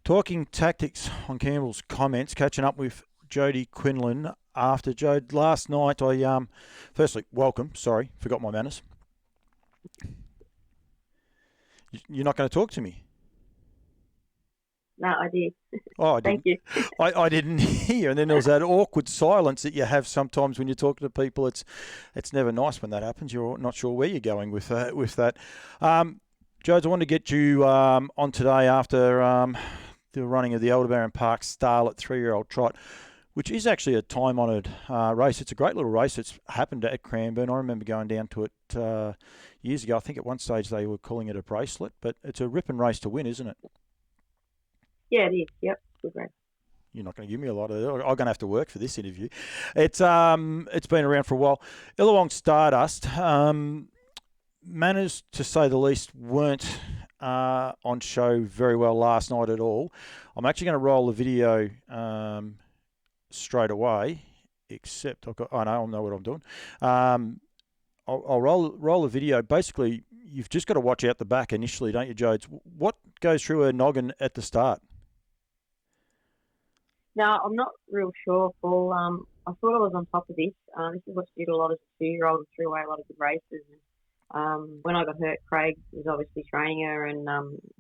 Talking tactics on Campbell's comments, catching up with Jodi Quinlan after Jode last night. Firstly, welcome. Sorry, forgot my manners. You're not going to talk to me. No, I did. Oh, I Thank didn't. you. I didn't hear, and then there was that awkward silence that you have sometimes when you're talking to people. It's never nice when that happens. You're not sure where you're going with that. Jodes, I want to get you on today after the running of the Aldebaran Park Starlet 3-year-old trot, which is actually a time-honoured race. It's a great little race. It's happened at Cranbourne. I remember going down to it years ago. I think at one stage they were calling it a bracelet, but it's a ripping race to win, isn't it? Yeah, it is. Yep, good race. You're not going to give me a lot of it. I'm going to have to work for this interview. It's been around for a while. Illawong Stardust, manners to say the least, weren't on show very well last night at all. I'm actually going to roll the video straight away, except I know what I'm doing. I'll roll the video. Basically, you've just got to watch out the back initially, don't you, Jodes? What goes through her noggin at the start? Now, I'm not real sure, Paul. I thought I was on top of this. This is what she did a lot as a 2-year-old and threw away a lot of good races. And, when I got hurt, Craig was obviously training her, and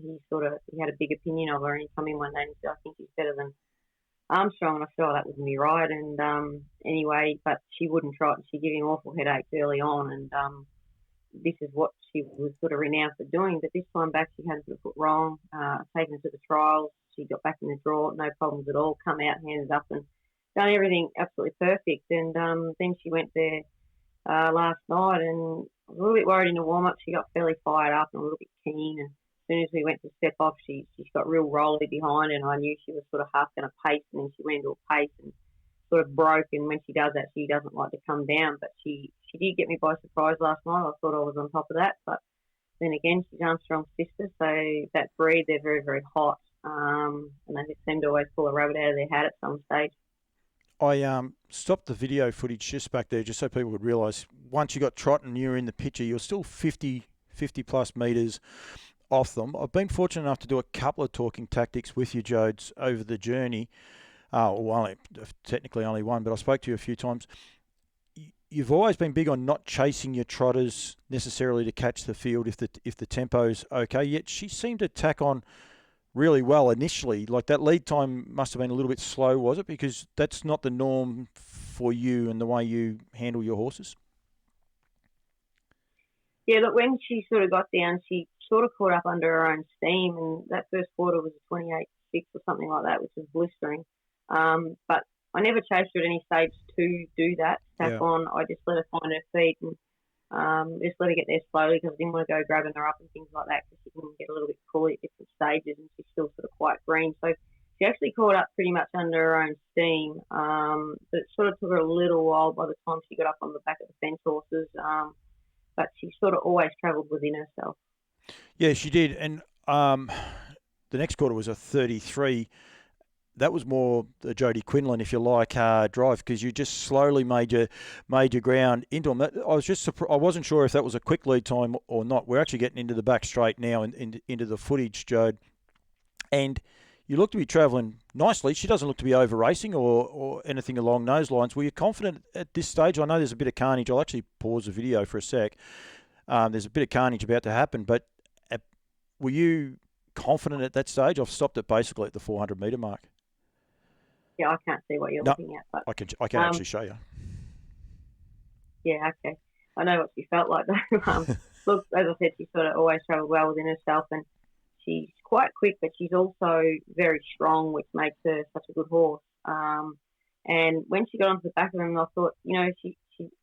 he had a big opinion of her. And he come in one day and said, "I think she's better than Armstrong." And I thought that wouldn't be right. And anyway, but she wouldn't try it. She gave him awful headaches early on, and this is what she was sort of renowned for doing. But this time back, she hadn't put wrong. Taken her to the trials. She got back in the draw, no problems at all. Come out, handed up, and done everything absolutely perfect. And then she went there last night, and I was a little bit worried in the warm up. She got fairly fired up and a little bit keen. And as soon as we went to step off, she got real rolly behind, and I knew she was sort of half going to pace, and then she went into a pace and sort of broke. And when she does that, she doesn't like to come down. But she did get me by surprise last night. I thought I was on top of that, but then again, she's Armstrong's sister, so that breed, they're very, very hot. And they seem to always pull a rabbit out of their hat at some stage. I stopped the video footage just back there just so people would realise once you got trotting, you're in the picture, you're still 50 plus metres off them. I've been fortunate enough to do a couple of talking tactics with you, Jodes, over the journey. Technically only one, but I spoke to you a few times. You've always been big on not chasing your trotters necessarily to catch the field if the tempo's okay, yet she seemed to tack on really well initially. Like that lead time must have been a little bit slow, was it? Because that's not the norm for you and the way you handle your horses. Yeah, look, when she sort of got down, she sort of caught up under her own steam, and that first quarter was a 28.6 or something like that, which was blistering. But I never chased her at any stage to do that, tack on. I just let her find her feet and just let her get there slowly because I didn't want to go grabbing her up and things like that because she can get a little bit cool at different stages and she's still sort of quite green. So she actually caught up pretty much under her own steam. But it sort of took her a little while by the time she got up on the back of the fence horses. But she sort of always travelled within herself. Yeah, she did. And the next quarter was a 33. That was more the Jodi Quinlan, if you like, drive because you just slowly made your ground into them. I was just I wasn't sure if that was a quick lead time or not. We're actually getting into the back straight now and into the footage, Jode. And you look to be travelling nicely. She doesn't look to be over racing or anything along those lines. Were you confident at this stage? I know there's a bit of carnage. I'll actually pause the video for a sec. There's a bit of carnage about to happen, but were you confident at that stage? I've stopped it basically at the 400 metre mark. Yeah, I can't see what you're looking at, but I can actually show you. Yeah, okay. I know what she felt like though. Look, as I said, she sort of always travelled well within herself, and she's quite quick, but she's also very strong, which makes her such a good horse. And when she got onto the back of him, I thought, she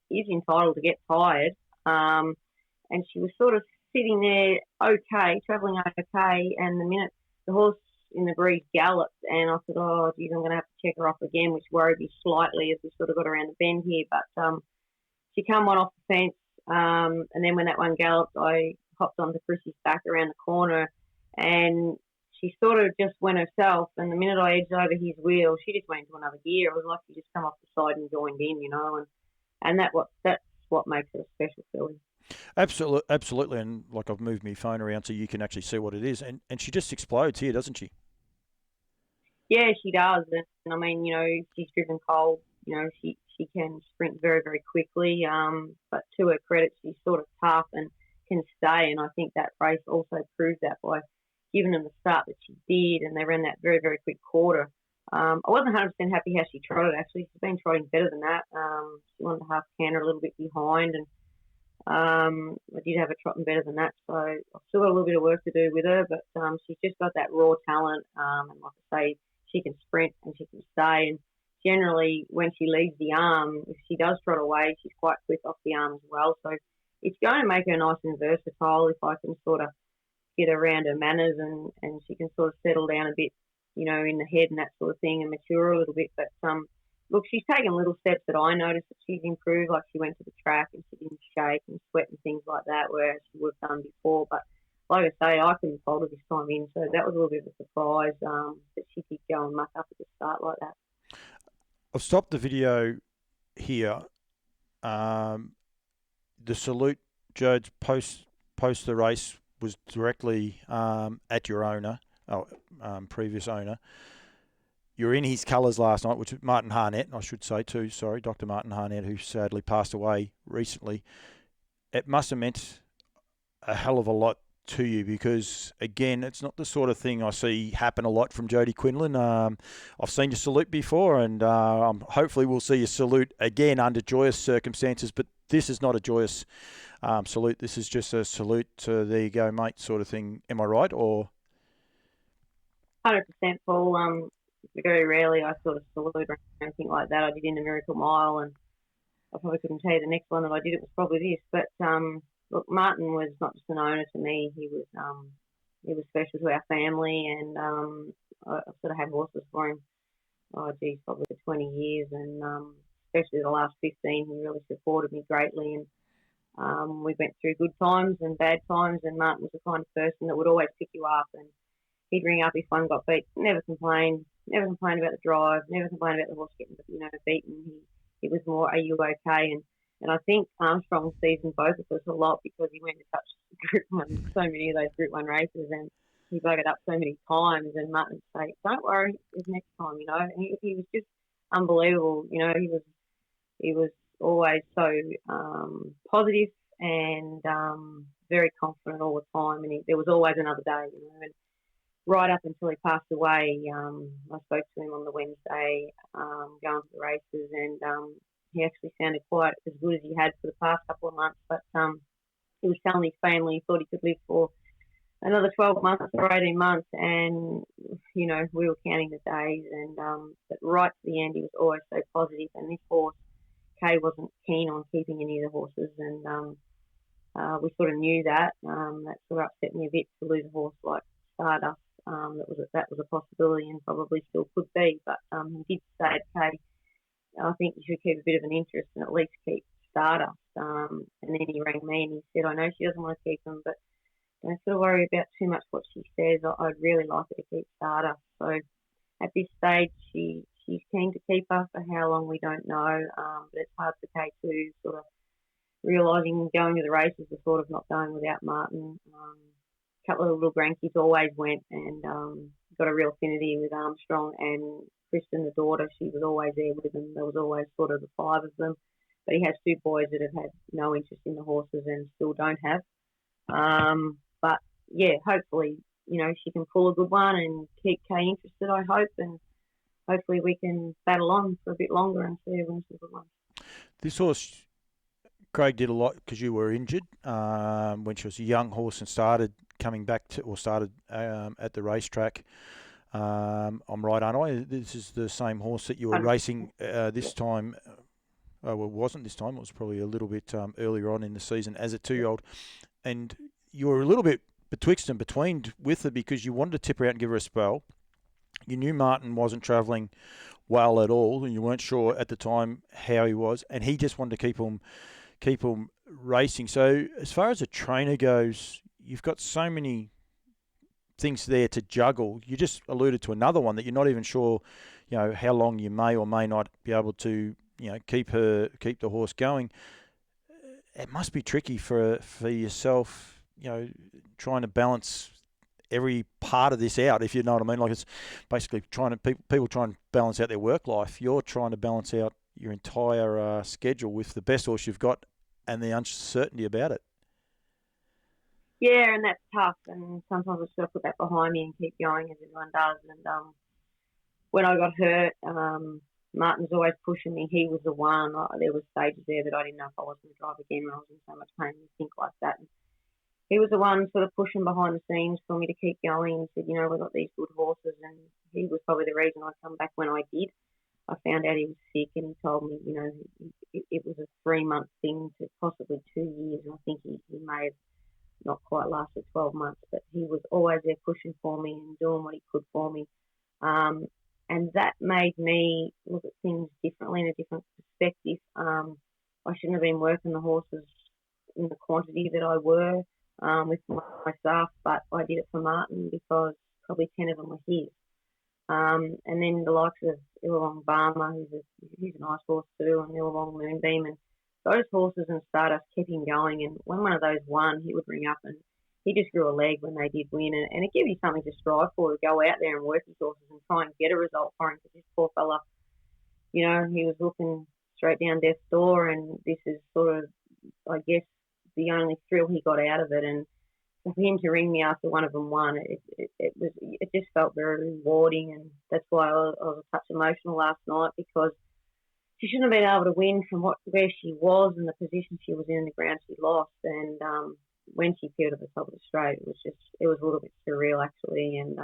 is entitled to get tired. And she was sort of sitting there, okay, travelling okay, and the minute the horse in the breeze galloped, and I thought, oh, geez, I'm going to have to check her off again, which worried me slightly as we sort of got around the bend here. But she come one off the fence, and then when that one galloped, I hopped onto Chrissy's back around the corner, and she sort of just went herself. And the minute I edged over his wheel, she just went into another gear. It was like she just come off the side and joined in, and that's what makes her a special filly. Absolutely, and like I've moved my phone around so you can actually see what it is, and she just explodes here, doesn't she? Yeah, she does. And I mean, she's driven cold. She can sprint very, very quickly. But to her credit, she's sort of tough and can stay. And I think that race also proved that by giving them the start that she did. And they ran that very, very quick quarter. I wasn't 100% happy how she trotted, actually. She's been trotting better than that. She wanted to half canter a little bit behind. And I did have her trotting better than that. So I've still got a little bit of work to do with her. But she's just got that raw talent. And like I say, she can sprint and she can stay. And generally, when she leaves the arm, if she does trot away, she's quite quick off the arm as well. So it's going to make her nice and versatile if I can sort of get around her manners and she can sort of settle down a bit, in the head and that sort of thing and mature a little bit. But look, she's taken little steps that I noticed that she's improved. Like she went to the track and she didn't shake and sweat and things like that, whereas she would have done before. But like I say, I couldn't fault her this time in, so that was a little bit of a surprise that she did go and muck up at the start like that. I've stopped the video here. The salute, Judge, post the race was directly at your owner, previous owner. You're in his colours last night, which is Martin Harnett, I should say too. Sorry, Dr. Martin Harnett, who sadly passed away recently. It must have meant a hell of a lot to you because, again, it's not the sort of thing I see happen a lot from Jodi Quinlan. I've seen you salute before, and hopefully we'll see you salute again under joyous circumstances, but this is not a joyous salute. This is just a salute to there you go, mate, sort of thing. Am I right? Or 100%, Paul. Very rarely I sort of salute or anything like that. I did in the Miracle Mile, and I probably couldn't tell you the next one that I did. It was probably this, but look, Martin was not just an owner to me. He was special to our family, and I sort of had horses for him. Oh, geez, probably for 20 years, and especially the last 15, he really supported me greatly. And we went through good times and bad times, and Martin was the kind of person that would always pick you up, and he'd ring up if one got beat. Never complained about the drive. Never complained about the horse getting beaten. He was more, are you okay? And I think Armstrong seasoned both of us a lot because he went to touch Group 1, so many of those Group 1 races, and he buggered up so many times. And Martin would say, don't worry, it's next time, And he was just unbelievable. He was always so positive and very confident all the time. And there was always another day, And right up until he passed away, I spoke to him on the Wednesday, going to the races, and he actually sounded quite as good as he had for the past couple of months. But he was telling his family he thought he could live for another 12 months or 18 months, and we were counting the days. And but right to the end, he was always so positive. And this horse, Kay, wasn't keen on keeping any of the horses, and we sort of knew that. That sort of upset me a bit to lose a horse like Stardust. That was a possibility and probably still could be. But he did say, Kay, I think you should keep a bit of an interest and at least keep Stardust. And then he rang me and he said, I know she doesn't want to keep them, but don't sort of worry about too much what she says. I'd really like her to keep Stardust. So at this stage, she's keen to keep her. For how long, we don't know. But it's hard for Kate to sort of realising going to the races is sort of not going without Martin. A couple of little grandkids always went and got a real affinity with Armstrong, and Kristen, the daughter, she was always there with them. There was always sort of the five of them. But he has two boys that have had no interest in the horses and still don't have. But yeah, hopefully, she can pull a good one and keep Kay interested, I hope, and hopefully we can battle on for a bit longer and see who wins the good ones. This horse, Craig, did a lot because you were injured when she was a young horse and started coming back started at the racetrack. I'm right, aren't I? This is the same horse that you were racing this time. Well, it wasn't this time. It was probably a little bit earlier on in the season as a 2-year-old. And you were a little bit betwixt and between with her because you wanted to tip her out and give her a spell. You knew Martin wasn't travelling well at all, and you weren't sure at the time how he was, and he just wanted to keep him racing. So as far as a trainer goes, you've got so many things there to juggle. You just alluded to another one that you're not even sure, how long you may or may not be able to, keep the horse going. It must be tricky for yourself, trying to balance every part of this out, if you know what I mean. Like it's basically people try and balance out their work life. You're trying to balance out your entire schedule with the best horse you've got and the uncertainty about it. Yeah, and that's tough. And sometimes I just got to put that behind me and keep going, as everyone does. And when I got hurt, Martin was always pushing me. He was the one. There were stages there that I didn't know if I was going to drive again when I was in so much pain and think like that. And he was the one sort of pushing behind the scenes for me to keep going. He said, we've got these good horses. And he was probably the reason I come back when I did. I found out he was sick and he told me, it was a 3-month thing to possibly 2 years. And I think he may have not quite lasted 12 months, but he was always there pushing for me and doing what he could for me. And that made me look at things differently in a different perspective. I shouldn't have been working the horses in the quantity that I were with my staff, but I did it for Martin because probably 10 of them were his. And then the likes of Illawong he's a nice horse too, and Illawong Moonbeam, and those horses and Stardust kept him going. And when one of those won, he would ring up and he just grew a leg when they did win. And it gave you something to strive for, to go out there and work his horses and try and get a result for him. Because this poor fella, he was looking straight down death's door, and this is sort of, I guess, the only thrill he got out of it. And for him to ring me after one of them won, it just felt very rewarding. And that's why I was a touch emotional last night, because she shouldn't have been able to win from where she was and the position she was in the ground she lost. And when she appeared at the top of the straight, it was a little bit surreal actually. And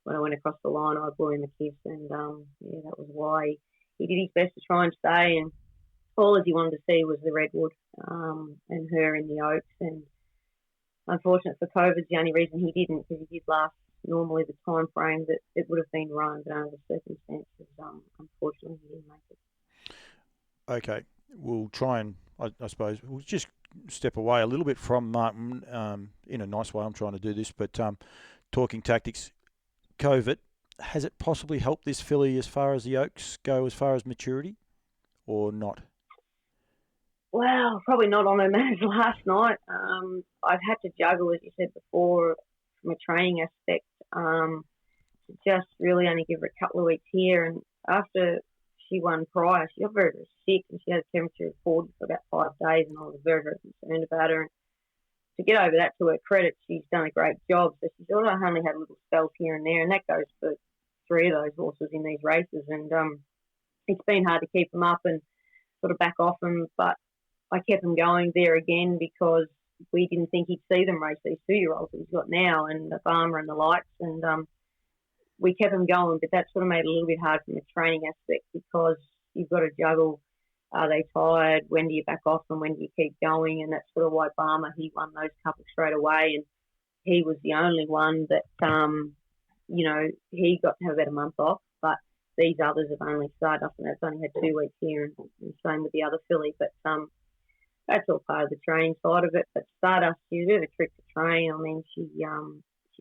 when I went across the line, I blew him a kiss, and that was why he did his best to try and stay. And all he wanted to see was the redwood and her in the Oaks. And unfortunate for COVID, the only reason he didn't, because he did last normally the time frame that it would have been run, but under the circumstances, unfortunately he didn't make it. Okay, we'll try and, I suppose, we'll just step away a little bit from Martin in a nice way. I'm trying to do this, but talking tactics, COVID, has it possibly helped this filly as far as the Oaks go, as far as maturity, or not? Well, probably not on her manners last night. I've had to juggle, as you said before, from a training aspect, to just really only give her a couple of weeks here. And after she won prior, she got very, very sick, and she had a temperature of 40 for about 5 days, and I was very, very concerned about her. And to get over that, to her credit, she's done a great job. So she's only had little spells here and there, and that goes for 3 of those horses in these races. And it's been hard to keep them up and sort of back off them, but I kept them going there again because we didn't think he'd see them race these 2-year-olds that he's got now, and the Farmer and the likes, and we kept them going, but that sort of made it a little bit hard from a training aspect, because you've got to juggle, are they tired, when do you back off and when do you keep going? And that's sort of why Barmer, he won those couple straight away, and he was the only one that, he got to have about a month off, but these others have only Stardust, and that's only had 2 weeks here, and same with the other filly, but that's all part of the training side of it. But Stardust, she's a bit of a trick to train. I mean, she's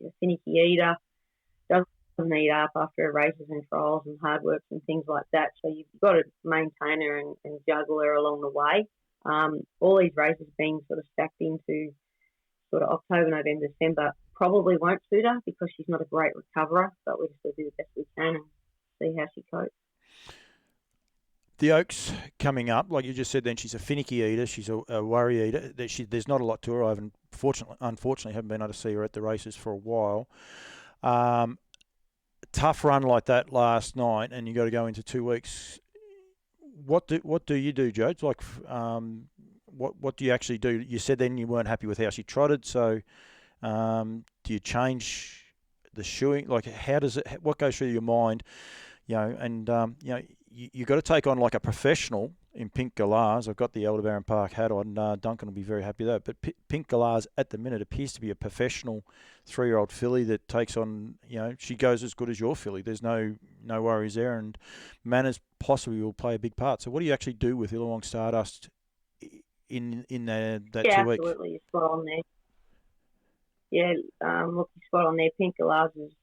a finicky eater, doesn't eat up after her races and trials and hard works and things like that. So you've got to maintain her and juggle her along the way. All these races being sort of stacked into sort of October, November, December probably won't suit her because she's not a great recoverer, but we just got to do the best we can and see how she copes. The Oaks coming up, like you just said then, she's a finicky eater, she's a worry eater. There's not a lot to her. I unfortunately haven't been able to see her at the races for a while. Tough run like that last night, and you got to go into 2 weeks. What do you do, Jode? Like, what do you actually do? You said then you weren't happy with how she trotted, so do you change the shoeing? Like, how does it? What goes through your mind? You got to take on like a professional in Pink Galahs. I've got the Aldebaran Park hat on. Duncan will be very happy with that. But Pink Galahs at the minute appears to be a professional 3-year-old filly that takes on, she goes as good as your filly. There's no worries there, and manners possibly will play a big part. So what do you actually do with Illawong Stardust in that 2 weeks? Absolutely, you're spot on there. Yeah, look, you're spot on there. Pink Galahs is,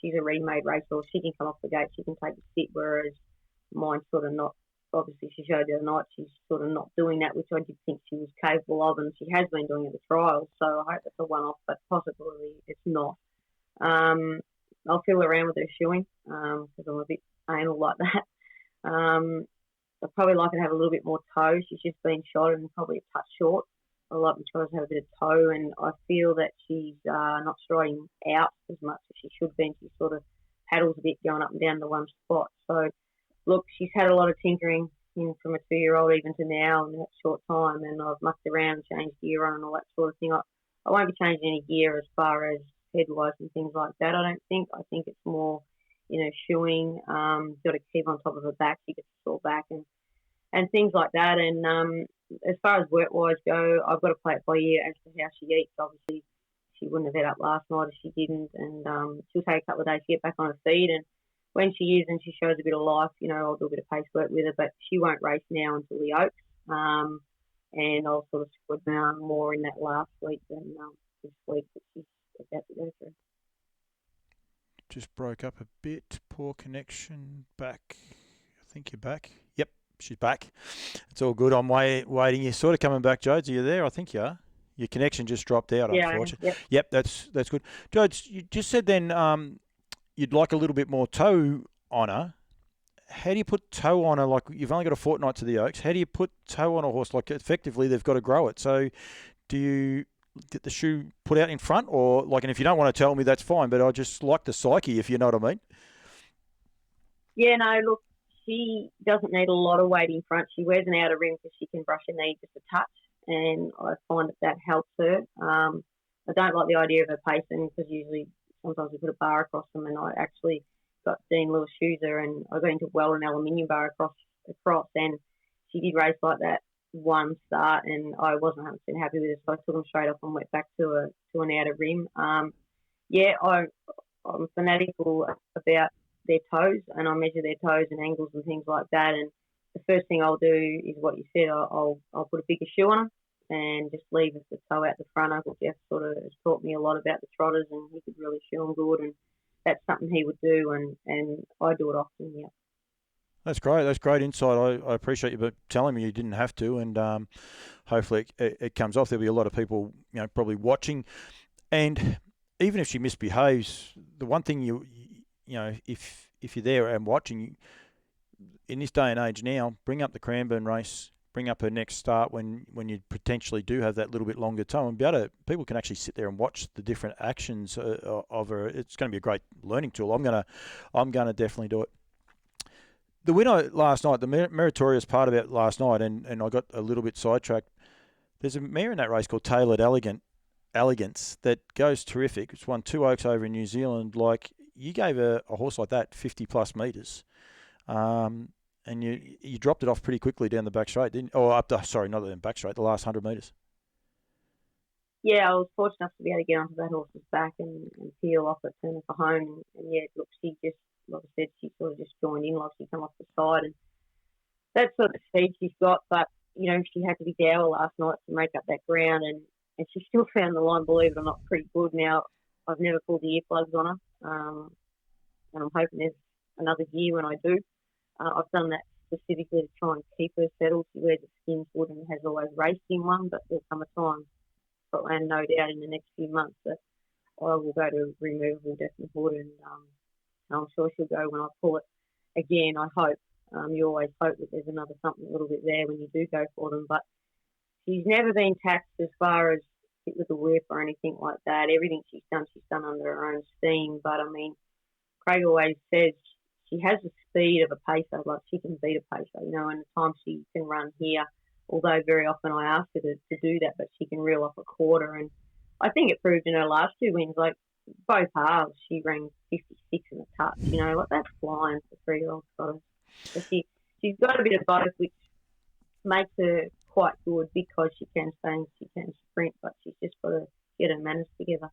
she's a remade racehorse. She can come off the gate, she can take the sit, whereas mine's sort of not. Obviously, she showed the other night she's sort of not doing that, which I did think she was capable of, and she has been doing at the trials. So I hope it's a one-off, but possibly it's not. I'll fiddle around with her shoeing because I'm a bit anal like that. I'd probably like her to have a little bit more toe. She's just been shot and probably a touch short. I like my trotters to have a bit of toe, and I feel that she's not striding out as much as she should be. And she sort of paddles a bit going up and down the one spot. So, look, she's had a lot of tinkering from a 2-year-old even to now in that short time, and I've mucked around and changed gear on and all that sort of thing. I won't be changing any gear as far as headwise and things like that, I don't think. I think it's more, shoeing. Got to keep on top of her back. She gets a sore back and things like that. And as far as work-wise go, I've got to play it by ear as to how she eats. Obviously, she wouldn't have fed up last night if she didn't, and she'll take a couple of days to get back on her feet. And when she is and she shows a bit of life, I'll do a bit of pace work with her, but she won't race now until the Oaks. And I'll sort of squad down more in that last week than this week that she's about to go through. Just broke up a bit. Poor connection. Back. I think you're back. Yep, she's back. It's all good. I'm waiting. You're sort of coming back, Jodes. Are you there? I think you are. Your connection just dropped out, unfortunately. Yep, that's good. Jodes, you just said then you'd like a little bit more toe on her. How do you put toe on her? Like, you've only got a fortnight to the Oaks. How do you put toe on a horse? Like, effectively, they've got to grow it. So do you get the shoe put out in front? Or, like, and if you don't want to tell me, that's fine. But I just like the psyche, if you know what I mean. Yeah, no, look, she doesn't need a lot of weight in front. She wears an outer rim because she can brush her knee just a touch. And I find that helps her. I don't like the idea of her pacing because usually sometimes we put a bar across them, and I actually got Dean Lewis Schuser and I got into an aluminium bar across, and she did race like that one start, and I wasn't 100% happy with it, so I took them straight off and went back to an outer rim. I'm fanatical about their toes, and I measure their toes and angles and things like that. And the first thing I'll do is what you said. I'll put a bigger shoe on them and just leave the toe out the front. Uncle Jeff sort of has taught me a lot about the trotters, and he could really shoe them good, and that's something he would do, and I do it often, yeah. That's great. That's great insight. I appreciate you telling me you didn't have to, and hopefully it comes off. There'll be a lot of people, probably watching, and even if she misbehaves, the one thing if you're there and watching, in this day and age now, bring up the Cranbourne race, bring up her next start when you potentially do have that little bit longer toe, and people can actually sit there and watch the different actions of her. It's going to be a great learning tool. I'm gonna definitely do it. The winner last night, the meritorious part about last night, and I got a little bit sidetracked. There's a mare in that race called Tailored Elegance that goes terrific. It's won 2 Oaks over in New Zealand. Like, you gave a horse like that 50 plus metres. And you dropped it off pretty quickly down the back straight, didn't? Or not the back straight, the last 100 metres. Yeah, I was fortunate enough to be able to get onto that horse's back and peel off it, turn it for home. And yeah, look, she just, like I said, she sort of just joined in, like she come off the side, and that's sort of speed she's got. But she had to be dour last night to make up that ground, and she still found the line, believe it or not, pretty good. Now, I've never pulled the earplugs on her, and I'm hoping there's another year when I do. I've done that specifically to try and keep her settled. She wears a skin foot and has always raced in one, but there'll come a time, and no doubt in the next few months, that I will go to removable definite foot, and I'm sure she'll go when I pull it again. I hope. You always hope that there's another something a little bit there when you do go for them, but she's never been taxed as far as hit with the whip or anything like that. Everything she's done under her own steam. But I mean, Craig always says she has the speed of a pacer. Like, she can beat a pacer, and the time she can run here. Although very often I ask her to do that, but she can reel off a quarter. And I think it proved in her last 2 wins. Like, both halves, she ran 56 in the touch. Like, that's flying for 3-year-old Scottish. So she's got a bit of both, which makes her quite good because she can stay and she can sprint, but she's just got to get her manners together.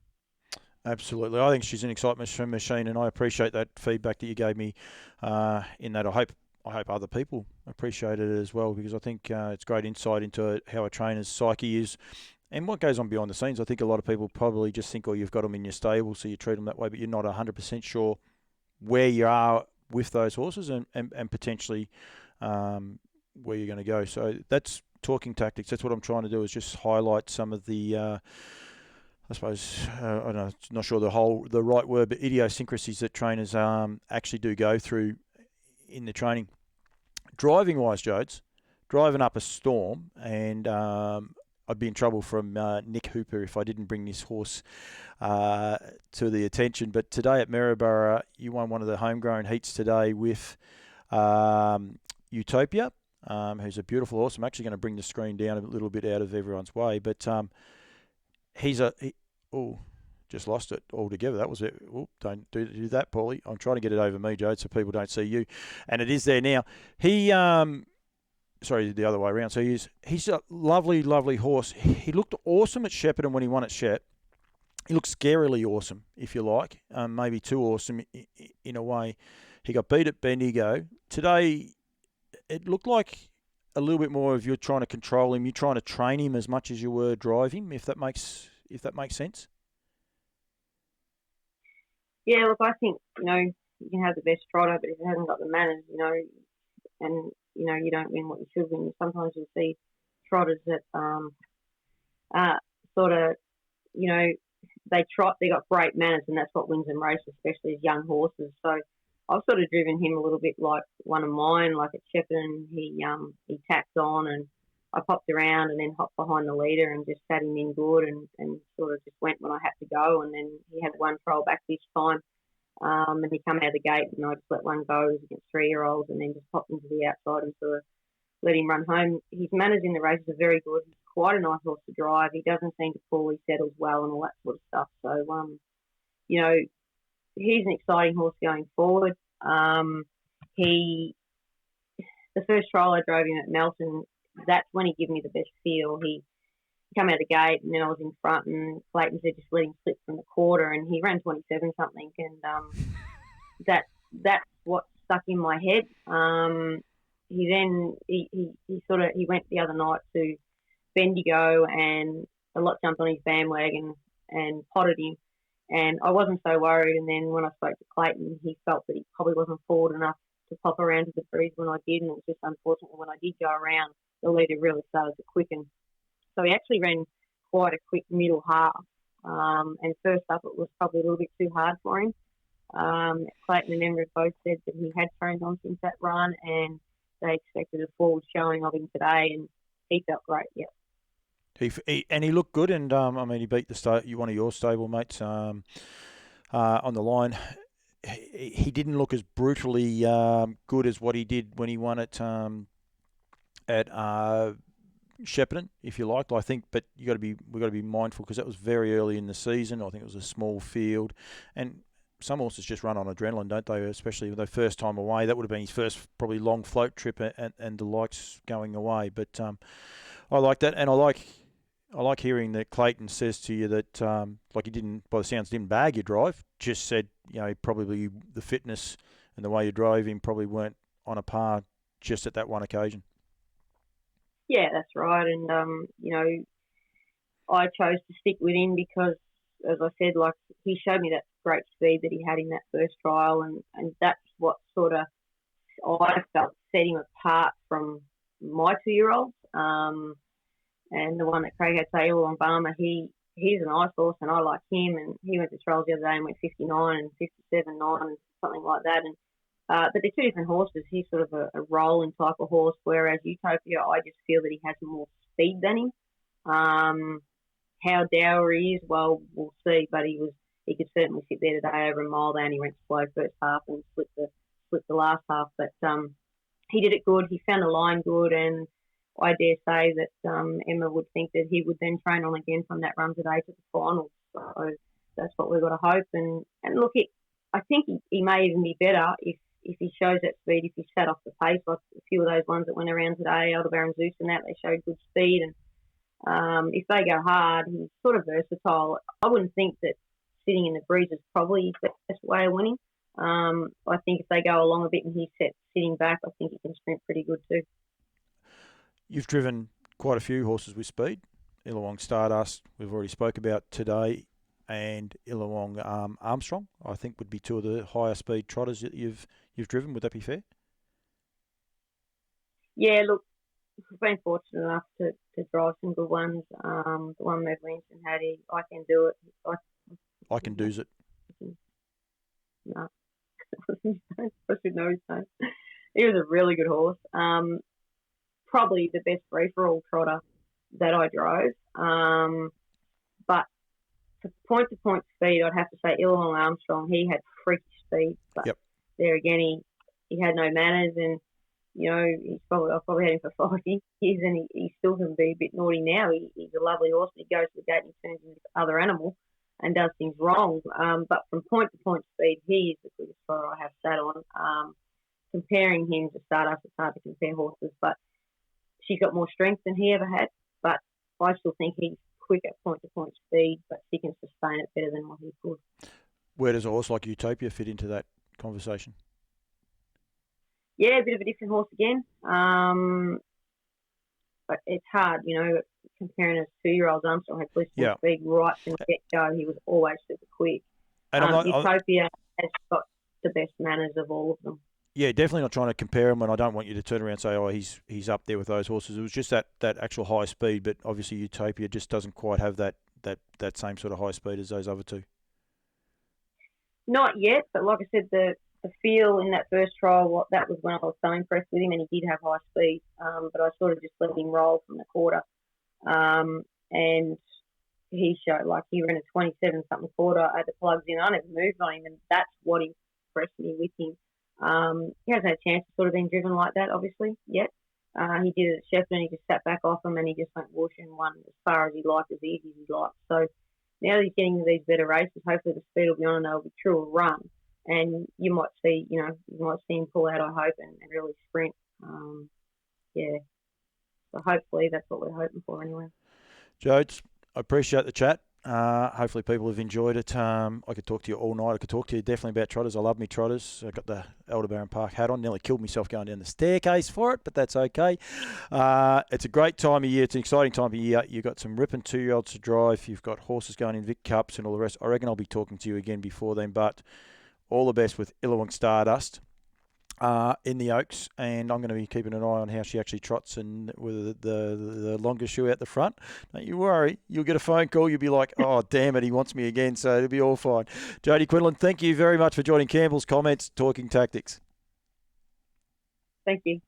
Absolutely. I think she's an excitement machine, and I appreciate that feedback that you gave me in that. I hope other people appreciate it as well, because I think it's great insight into how a trainer's psyche is and what goes on behind the scenes. I think a lot of people probably just think, you've got them in your stable, so you treat them that way, but you're not 100% sure where you are with those horses and potentially where you're going to go. So that's talking tactics. That's what I'm trying to do, is just highlight some of the I suppose, I don't know, not sure the right word, but idiosyncrasies that trainers actually do go through in the training. Driving wise, Jodes, driving up a storm, and I'd be in trouble from Nick Hooper if I didn't bring this horse to the attention. But today at Marybough, you won one of the homegrown heats today with Utopia, who's a beautiful horse. I'm actually going to bring the screen down a little bit out of everyone's way, but just lost it altogether. That was it. Oh, don't do that, Paulie. I'm trying to get it over me, Joe, so people don't see you. And it is there now. He, sorry, the other way around. So he's a lovely, lovely horse. He looked awesome at Shepparton when he won at Shep. He looked scarily awesome, if you like. Maybe too awesome in a way. He got beat at Bendigo. Today, it looked like a little bit more of you're trying to control him. You're trying to train him as much as you were drive him, if that makes sense. Yeah, look, I think, you can have the best trotter, but if it hasn't got the manners, and, you don't win what you should win. Sometimes you'll see trotters that sort of, they trot, they got great manners, and that's what wins them races, especially as young horses. So I've sort of driven him a little bit like one of mine, like at Shepparton. He tacked on, and I popped around and then hopped behind the leader and just sat him in good and sort of just went when I had to go. And then he had one trial back this time. And he come out of the gate and I just let one go. It was against 3-year-olds and then just popped into the outside and sort of let him run home. His manners in the races are very good. He's quite a nice horse to drive. He doesn't seem to pull. He settles well and all that sort of stuff. So, he's an exciting horse going forward. The first trial I drove him at Melton, that's when he gave me the best feel. He come out of the gate and then I was in front and Clayton said just let him slip from the quarter and he ran 27 something and that's what stuck in my head. He went the other night to Bendigo and a lot jumped on his bandwagon and potted him and I wasn't so worried, and then when I spoke to Clayton he felt that he probably wasn't forward enough to pop around to the breeze when I did, and it was just unfortunate when I did go around the leader really started to quicken. So he actually ran quite a quick middle half. And first up, it was probably a little bit too hard for him. Clayton and Emma both said that he had trained on since that run and they expected a forward showing of him today, and he felt great, yeah. He looked good, and he beat one of your stable mates on the line. He didn't look as brutally good as what he did when he won at Shepparton, if you like. I think, but we've got to be mindful because that was very early in the season. I think it was a small field, and some horses just run on adrenaline, don't they? Especially their first time away. That would have been his first probably long float trip, and the likes going away. But I like that, and I like hearing that Clayton says to you that like he didn't, by the sounds, didn't bag your drive. Just said probably the fitness and the way you drove him probably weren't on a par just at that one occasion. Yeah, that's right. And, I chose to stick with him because, as I said, like he showed me that great speed that he had in that first trial. And that's what sort of I felt set him apart from my 2-year-olds. And the one that Craig had to Illawong Stardust, he's a nice horse and I like him. And he went to trials the other day and went 59 and 57, 9 and something like that. And but they're two different horses. He's sort of a rolling type of horse, whereas Utopia, I just feel that he has more speed than him. How dour he is, well, we'll see. But he could certainly sit there today over a mile down. He went slow first half and split the last half. But he did it good. He found the line good, and I dare say that Emma would think that he would then train on again from that run today to the final. So that's what we've got to hope. And look, I think he may even be better if he shows that speed, if he sat off the pace, like a few of those ones that went around today, Aldebaran Zeus and that, they showed good speed. And if they go hard, he's sort of versatile. I wouldn't think that sitting in the breeze is probably his best way of winning. I think if they go along a bit and he's sitting back, I think he can sprint pretty good too. You've driven quite a few horses with speed. Illawong Stardust, we've already spoke about today, and Illawong Armstrong, I think, would be two of the higher speed trotters that you've driven. Would that be fair? Yeah, look, I've been fortunate enough to drive some good ones. The one Mev Winston had, I can do it. I can do it. No, I should know his name. He was a really good horse. Probably the best free-for-all trotter that I drove. But for point-to-point speed, I'd have to say Illawong Armstrong. He had freak speed, but there again, he had no manners, and I've probably had him for 5 years, and he still can be a bit naughty now. He's a lovely horse, and he goes to the gate and he turns into this other animal and does things wrong. But from point-to-point speed, he is the quickest trotter I have sat on. Comparing him to Stardust, it's hard to compare horses, but she's got more strength than he ever had. But I still think he's quick at point-to-point speed, but she can sustain it better than what he could. Where does a horse like Utopia fit into that conversation? Yeah, a bit of a different horse again. But it's hard, comparing a 2-year-old. Armstrong had blistering speed right from the get-go. He was always super quick. And Utopia has got the best manners of all of them. Yeah, definitely not trying to compare him, and I don't want you to turn around and say, oh, he's up there with those horses. It was just that actual high speed, but obviously Utopia just doesn't quite have that same sort of high speed as those other two. Not yet, but like I said, the feel in that first trial, that was when I was so impressed with him, and he did have high speed, but I sort of just let him roll from the quarter. And he showed, he ran a 27-something quarter at the plugs in. I never moved on him, and that's what impressed me with him. He hasn't had a chance to sort of been driven like that, obviously, yet. He did it at Sheffield, and he just sat back off him, and he just went whoosh and won as far as he liked, as easy as he liked. So now that he's getting to these better races, hopefully the speed will be on and they'll be true a run. And you might see, him pull out, I hope, and really sprint. So hopefully that's what we're hoping for anyway. Jode, I appreciate the chat. Hopefully people have enjoyed it. I could talk to you all night. I could talk to you definitely about trotters. I love me trotters. I got the Aldebaran Park hat on. Nearly killed myself going down the staircase for it, but that's okay. It's a great time of year. It's an exciting time of year. You've got some ripping 2-year-olds to drive. You've got horses going in Vic Cups and all the rest. I reckon I'll be talking to you again before then, but all the best with Illawong Stardust in the Oaks, and I'm going to be keeping an eye on how she actually trots and whether the longer shoe out the front. Don't you worry. You'll get a phone call. You'll be like, oh, damn it, he wants me again, so it'll be all fine. Jodi Quinlan, thank you very much for joining Campbell's Comments, Talking Tactics. Thank you.